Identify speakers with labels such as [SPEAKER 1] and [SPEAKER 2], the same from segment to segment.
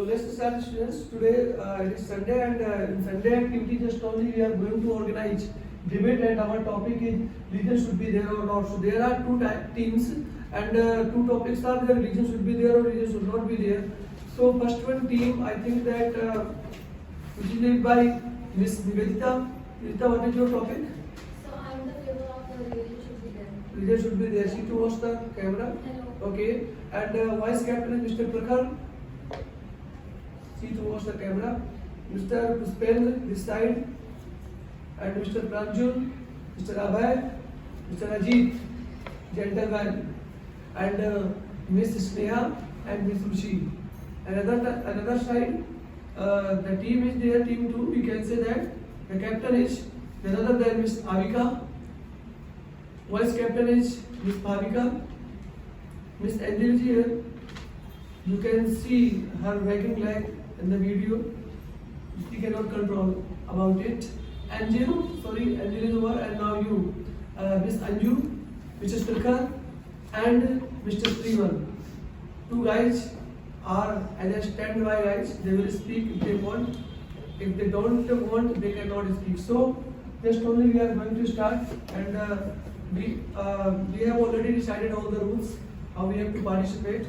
[SPEAKER 1] So let's start, students. Today it is Sunday, and in Sunday activity just only we are going to organize debate, and our topic is religion should be there or not. So there are two teams, and two topics are there: religion should be there or religion should not be there. So first one team, I think that which is led by Miss Nivedita. Nivedita, what is your topic?
[SPEAKER 2] So I am the favor of the religion should be there.
[SPEAKER 1] Religion should be there. She towards the camera.
[SPEAKER 2] Hello.
[SPEAKER 1] Okay. And vice captain is Mr. Prakhar. See towards the camera. Mr. Puspendra this side, and Mr. Pranjul, Mr. Abhay, Mr. Ajit, gentleman, and Miss Sneha and Miss Rushi. Another side, the team is there, team 2. We can say that the captain is none other than Miss Avika. Vice captain is Miss Bhavika. Miss Angel is here. You can see her wagging leg in the video. She cannot control about it. Angel is over, and now you, Miss Anju, Mr. Stricker, and Mr. Srivan. Two guys are as a standby guys. They will speak if they want. If they don't want, they cannot speak. So just only we are going to start, and we have already decided all the rules how we have to participate.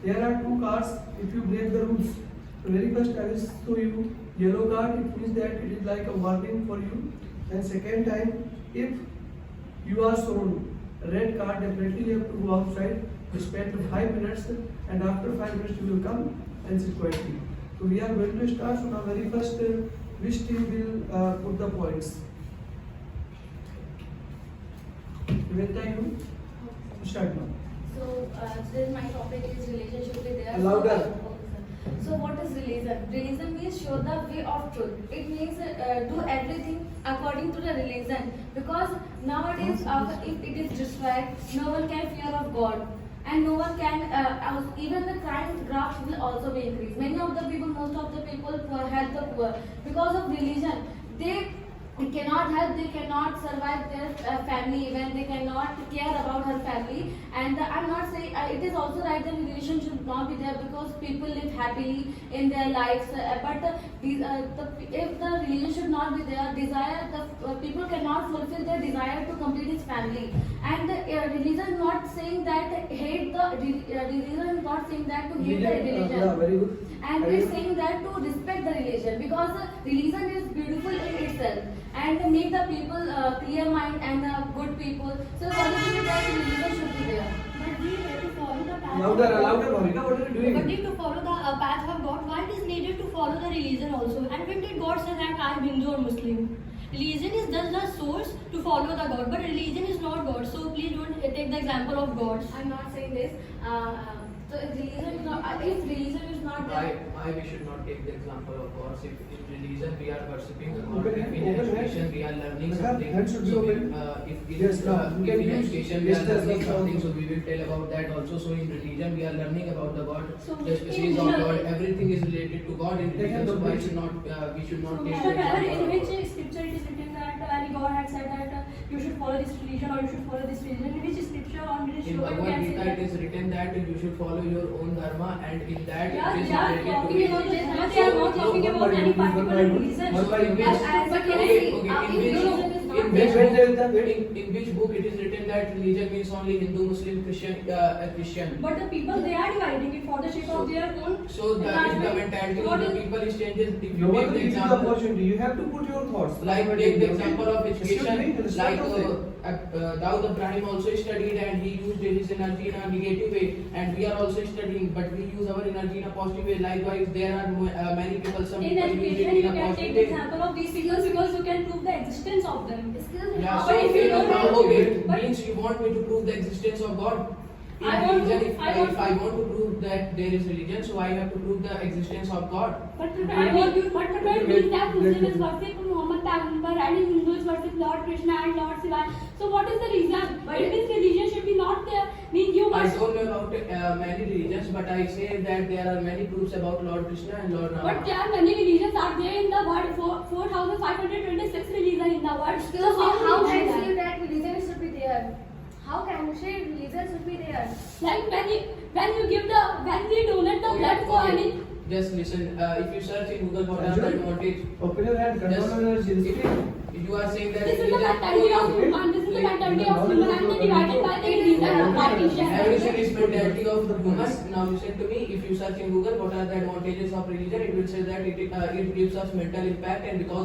[SPEAKER 1] There are two cards. If you break the rules, the very first I will show you yellow card. It means that it is like a warning for you. And second time, if you are shown red card, definitely you have to go outside. You spend 5 minutes, and after 5 minutes you will come and sit quietly. So we are going to start. So now very first, which team will put the points? Nivedita, you start now.
[SPEAKER 2] So today my topic is religion should be there.
[SPEAKER 1] Louder.
[SPEAKER 2] So what is religion? Religion means show the way of truth. It means do everything according to the religion. Because nowadays, if it is destroyed, no one can fear of God. And no one can, even the crime graph will also be increased. Many of the people, most of the people help the poor. Because of religion, they cannot help, they cannot survive their family even, they cannot care about her family. And I'm not saying, it is also right that religion should not be there because people live happily in their lives. But if the religion should not be there, people cannot fulfill their desire to complete his family. And religion is not saying that religion is not saying that to hate the religion.
[SPEAKER 1] Yeah, very good.
[SPEAKER 2] And it's saying that to respect the religion, because religion is beautiful in itself and make the people clear mind and good people. So according to that, religion should be there.
[SPEAKER 3] But we have to follow the path.
[SPEAKER 1] Louder, Bhavika, what are you doing?
[SPEAKER 3] But we have to follow the path of God. Why it is needed to follow the religion also? And when did God say that I am Hindu or Muslim? Religion is just the source to follow the God, but religion is not God. So please don't take the example of God.
[SPEAKER 2] I'm not saying this. So if religion is not there.
[SPEAKER 4] Why we should not take the example of God? If in religion we are worshipping the God,
[SPEAKER 1] Open
[SPEAKER 4] if
[SPEAKER 1] hand,
[SPEAKER 4] in
[SPEAKER 1] open
[SPEAKER 4] education
[SPEAKER 1] hand.
[SPEAKER 4] we are learning
[SPEAKER 1] Hand
[SPEAKER 4] something.
[SPEAKER 1] should be
[SPEAKER 4] So
[SPEAKER 1] open. Yes, now, you
[SPEAKER 4] if
[SPEAKER 1] can
[SPEAKER 4] in
[SPEAKER 1] use
[SPEAKER 4] education we are
[SPEAKER 1] gestures
[SPEAKER 4] learning
[SPEAKER 1] of
[SPEAKER 4] something,
[SPEAKER 1] sound.
[SPEAKER 4] so we will tell about that also. So in religion we are learning about the God,
[SPEAKER 3] So
[SPEAKER 4] the species
[SPEAKER 3] in
[SPEAKER 4] of
[SPEAKER 3] religion-
[SPEAKER 4] God. Everything is related to God in religion. So why should not we should not
[SPEAKER 3] So
[SPEAKER 4] take
[SPEAKER 3] Mr.
[SPEAKER 4] the
[SPEAKER 3] Tyler,
[SPEAKER 4] example
[SPEAKER 3] in
[SPEAKER 4] of
[SPEAKER 3] which
[SPEAKER 4] God?
[SPEAKER 3] scripture it is written that when God had said that you should follow this religion or you should follow this religion? In which scripture or which
[SPEAKER 4] In
[SPEAKER 3] you
[SPEAKER 4] Bhagavad
[SPEAKER 3] can say
[SPEAKER 4] Gita
[SPEAKER 3] that?
[SPEAKER 4] it is written that you should follow your own dharma, and in that
[SPEAKER 3] Yeah,
[SPEAKER 4] it is
[SPEAKER 3] they are
[SPEAKER 4] related to
[SPEAKER 3] talking about
[SPEAKER 4] religion.
[SPEAKER 3] this, but they are not talking about any particular religion.
[SPEAKER 1] One by one.
[SPEAKER 2] But can I
[SPEAKER 4] Okay,
[SPEAKER 2] say,
[SPEAKER 4] okay,
[SPEAKER 2] if
[SPEAKER 4] in which-
[SPEAKER 2] religion is not
[SPEAKER 4] in
[SPEAKER 1] Wait,
[SPEAKER 2] there.
[SPEAKER 1] wait, wait, wait.
[SPEAKER 4] In which book it is written that religion means only Hindu, Muslim, Christian, Christian?
[SPEAKER 3] But the people, they are dividing it for the sake of their own.
[SPEAKER 4] So that is the
[SPEAKER 3] enlargement.
[SPEAKER 4] mentality
[SPEAKER 3] What
[SPEAKER 4] of the
[SPEAKER 3] is-
[SPEAKER 4] people is changes. If
[SPEAKER 1] No
[SPEAKER 4] you
[SPEAKER 1] one
[SPEAKER 4] take
[SPEAKER 1] will
[SPEAKER 4] the
[SPEAKER 1] give you the
[SPEAKER 4] example,
[SPEAKER 1] opportunity. You have to put your thoughts.
[SPEAKER 4] like take the example of
[SPEAKER 1] Excuse me,
[SPEAKER 4] education,
[SPEAKER 1] let's
[SPEAKER 4] like
[SPEAKER 1] start with it.
[SPEAKER 4] Daud Ibrahim also studied and he used his energy in a negative way, and we are also studying, but we use our energy in a positive way. Likewise, there are many people, some
[SPEAKER 3] In
[SPEAKER 4] people use
[SPEAKER 3] education,
[SPEAKER 4] it
[SPEAKER 3] you
[SPEAKER 4] in a
[SPEAKER 3] can take
[SPEAKER 4] positive
[SPEAKER 3] the
[SPEAKER 4] way.
[SPEAKER 3] example of these figures because you can prove the existence of them.
[SPEAKER 2] Excuse me.
[SPEAKER 4] Yeah,
[SPEAKER 2] how
[SPEAKER 4] so
[SPEAKER 3] But if you don't have-
[SPEAKER 4] okay,
[SPEAKER 3] but-
[SPEAKER 4] means you want me to prove the existence of God. In
[SPEAKER 3] I want to-
[SPEAKER 4] religion, if
[SPEAKER 3] I want
[SPEAKER 4] if I want to prove that there is religion, so I have to prove the existence of God.
[SPEAKER 3] But I want you, but that means that Muslim is worship Muhammad Pagambar and Hindu is worship Lord Krishna and Lord Shiva. So what is the reason?
[SPEAKER 2] But-
[SPEAKER 3] It means religion should be not there. Mean you
[SPEAKER 4] I
[SPEAKER 3] must.
[SPEAKER 4] don't know about many religions, but I say that there are many proofs about Lord Krishna and Lord Rama.
[SPEAKER 3] But there are many religions are there in the world. 4,526 religions in the world.
[SPEAKER 2] Excuse me, how
[SPEAKER 3] you
[SPEAKER 2] can you
[SPEAKER 3] say
[SPEAKER 2] say that religion should be there? How can you say religion should be there?
[SPEAKER 3] Like when we donate the blood for any.
[SPEAKER 4] Just listen. If you search in Google what are the advantage,
[SPEAKER 1] Open your hand, control
[SPEAKER 4] just
[SPEAKER 1] your energy.
[SPEAKER 4] if you are saying that
[SPEAKER 3] This is the
[SPEAKER 4] religion-
[SPEAKER 3] mentality of human. This is the mentality of human, and they divided by the reason of partition.
[SPEAKER 4] Everything is mentality of the human. Now listen to me. If you search in Google what are the advantages of religion, it will say that it gives us mental impact, and because of